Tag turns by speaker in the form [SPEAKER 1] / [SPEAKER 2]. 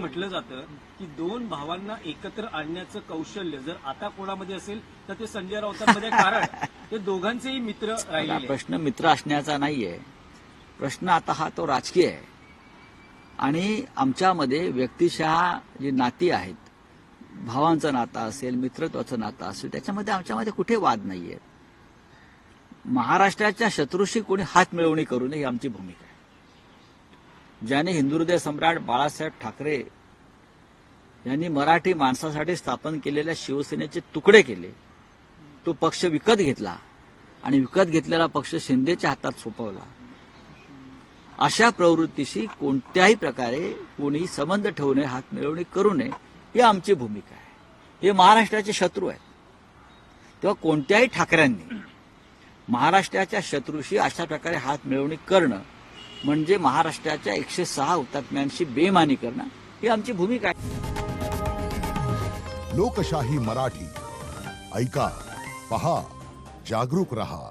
[SPEAKER 1] म्हटलं जातं की दोन भावांना एकत्र आणण्याचं कौशल्य जर आता कोणामध्ये असेल तर ते संजय राऊतांमध्ये आहे. कारण ते दोघांचेही मित्र राहिलेले आहेत.
[SPEAKER 2] प्रश्न मित्र असण्याचा नाहीये. प्रश्न आता हा तो राजकीय आहे आणि आमच्यामध्ये व्यक्तिशः जी नाती आहेत, भावांचं नातं असेल, मित्रत्वाचं नातं असेल, त्याच्यामध्ये आमच्यामध्ये कुठे वाद नाहीये. महाराष्ट्राच्या शत्रूशी कोणी हात मिळवणी करू नये ही आमची भूमिका आहे. ज्याने हिंदुहृदय सम्राट बाळासाहेब ठाकरे यांनी मराठी माणसासाठी स्थापन केलेल्या शिवसेनेचे तुकडे केले, तो पक्ष विकत घेतला आणि विकत घेतलेला पक्ष शिंदेच्या हातात सोपवला, अशा प्रवृत्तीशी कोणत्याही प्रकारे कोणी संबंध ठेवू नये, हात मिळवणी करू नये ही आमची भूमिका आहे. हे महाराष्ट्राचे शत्रू आहेत. तेव्हा कोणत्याही ठाकऱ्यांनी महाराष्ट्राच्या शत्रूशी अशा प्रकारे हात मिळवणी करणं म्हणजे महाराष्ट्राच्या 106 हुतात्म्यांशी बेईमानी करणं ही आमची भूमिका आहे.
[SPEAKER 3] लोकशाही मराठी ऐका, पहा, जागरूक रहा.